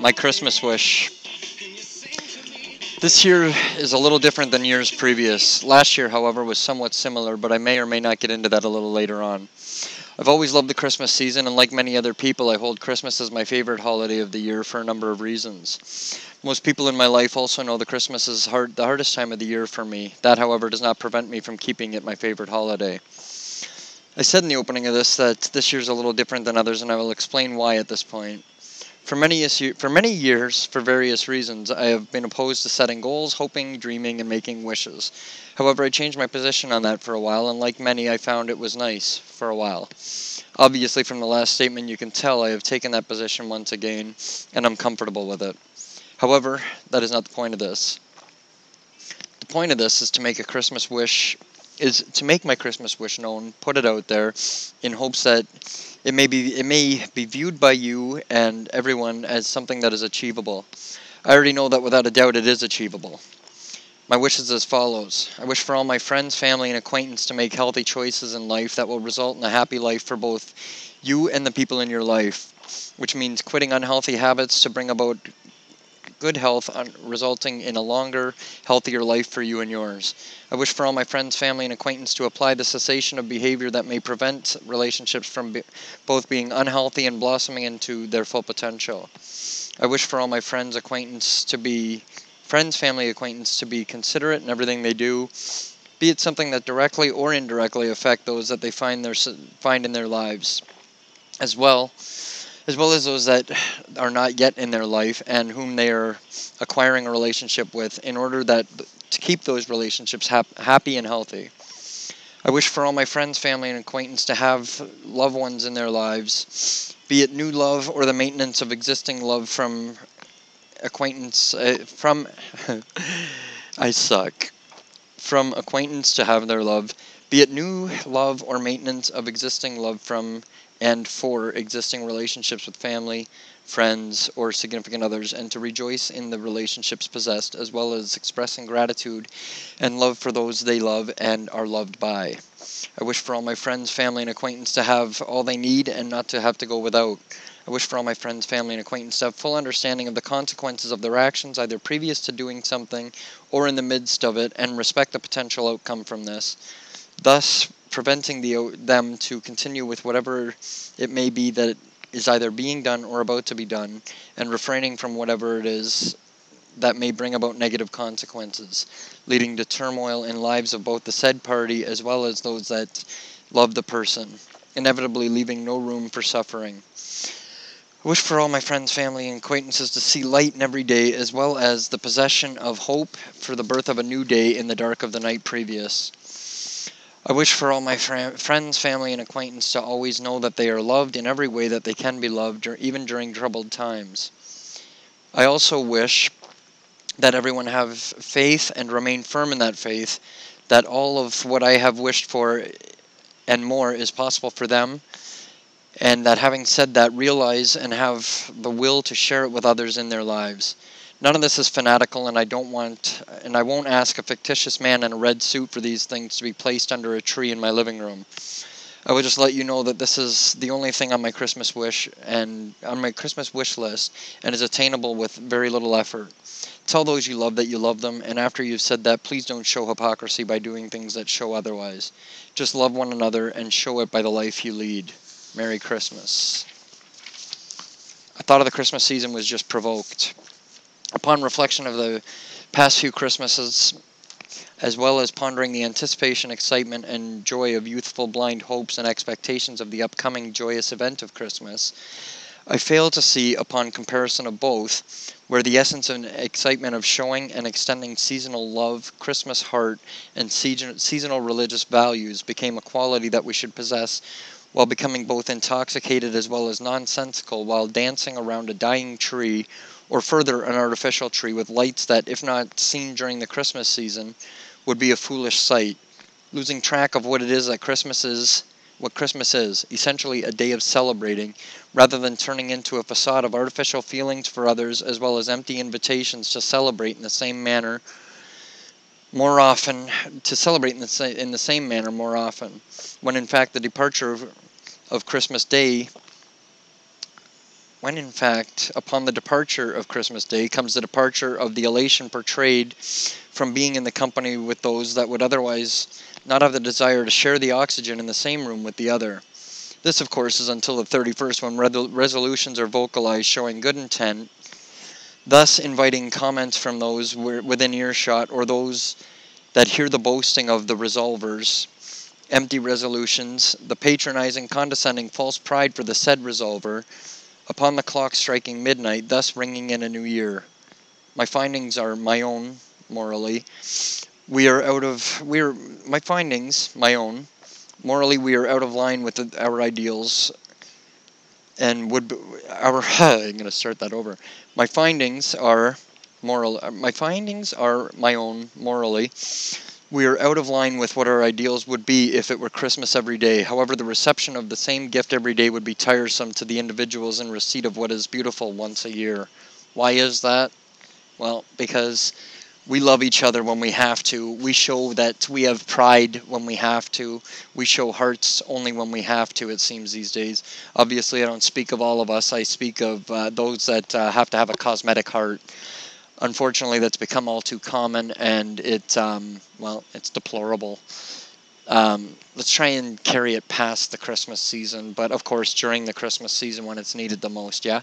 My Christmas wish. This year is a little different than years previous. Last year, however, was somewhat similar, but I may or may not get into that a little later on. I've always loved the Christmas season, and like many other people, I hold Christmas as my favorite holiday of the year for a number of reasons. Most people in my life also know that Christmas is the hardest time of the year for me. That, however, does not prevent me from keeping it my favorite holiday. I said in the opening of this that this year is a little different than others, and I will explain why at this point. For many years, for various reasons, I have been opposed to setting goals, hoping, dreaming, and making wishes. However, I changed my position on that for a while, and like many, I found it was nice for a while. Obviously, from the last statement, you can tell I have taken that position once again, and I'm comfortable with it. However, that is not the point of this. The point of this is to make my Christmas wish known, put it out there, in hopes that it may be viewed by you and everyone as something that is achievable. I already know that without a doubt it is achievable. My wish is as follows. I wish for all my friends, family, and acquaintance to make healthy choices in life that will result in a happy life for both you and the people in your life, which means quitting unhealthy habits to bring about good health, resulting in a longer, healthier life for you and yours. I wish for all my friends, family, and acquaintance to apply the cessation of behavior that may prevent relationships from both being unhealthy and blossoming into their full potential. I wish for all my friends, family, acquaintance to be considerate in everything they do, be it something that directly or indirectly affect those that they find in their lives, as well as those that are not yet in their life and whom they are acquiring a relationship with, in order to keep those relationships happy and healthy. I wish for all my friends, family, and acquaintance to have loved ones in their lives, be it new love or the maintenance of existing love from acquaintance, I suck. From acquaintance to have their love, be it new love or maintenance of existing love from and for existing relationships with family, friends, or significant others, and to rejoice in the relationships possessed, as well as expressing gratitude and love for those they love and are loved by. I wish for all my friends, family, and acquaintance to have all they need and not to have to go without. I wish for all my friends, family, and acquaintance to have full understanding of the consequences of their actions, either previous to doing something or in the midst of it, and respect the potential outcome from this, thus preventing them to continue with whatever it may be that is either being done or about to be done, and refraining from whatever it is that may bring about negative consequences, leading to turmoil in lives of both the said party as well as those that love the person, inevitably leaving no room for suffering. I wish for all my friends, family, and acquaintances to see light in every day, as well as the possession of hope for the birth of a new day in the dark of the night previous. I wish for all my friends, family, and acquaintance to always know that they are loved in every way that they can be loved, even during troubled times. I also wish that everyone have faith and remain firm in that faith, that all of what I have wished for and more is possible for them, and that having said that, realize and have the will to share it with others in their lives. None of this is fanatical, and I won't ask a fictitious man in a red suit for these things to be placed under a tree in my living room. I will just let you know that this is the only thing on my Christmas wish and on my Christmas wish list, and is attainable with very little effort. Tell those you love that you love them, and after you've said that, please don't show hypocrisy by doing things that show otherwise. Just love one another and show it by the life you lead. Merry Christmas. I thought of the Christmas season was just provoked. Upon reflection of the past few Christmases, as well as pondering the anticipation, excitement, and joy of youthful blind hopes and expectations of the upcoming joyous event of Christmas, I fail to see, upon comparison of both, where the essence and excitement of showing and extending seasonal love, Christmas heart, and seasonal religious values became a quality that we should possess, while becoming both intoxicated as well as nonsensical while dancing around a dying tree, or further, an artificial tree with lights that, if not seen during the Christmas season, would be a foolish sight, losing track of what Christmas is, essentially a day of celebrating, rather than turning into a facade of artificial feelings for others, as well as empty invitations to celebrate in the same manner more often, when in fact the departure of Christmas Day when in fact, upon the departure of Christmas Day comes the departure of the elation portrayed from being in the company with those that would otherwise not have the desire to share the oxygen in the same room with the other. This, of course, is until the 31st, when resolutions are vocalized showing good intent, thus inviting comments from those within earshot, or those that hear the boasting of the resolvers, empty resolutions, the patronizing, condescending, false pride for the said resolver, upon the clock striking midnight, thus ringing in a new year. My findings are my own, morally. My findings, my own. Morally, we are out of line with our ideals, and I'm going to start that over. My findings are My findings are my own, morally. We are out of line with what our ideals would be if it were Christmas every day. However, the reception of the same gift every day would be tiresome to the individuals in receipt of what is beautiful once a year. Why is that? Well, because we love each other when we have to. We show that we have pride when we have to. We show hearts only when we have to, it seems these days. Obviously, I don't speak of all of us. I speak of those that have to have a cosmetic heart. Unfortunately, that's become all too common, and it's deplorable. Let's try and carry it past the Christmas season, but of course during the Christmas season when it's needed the most, yeah?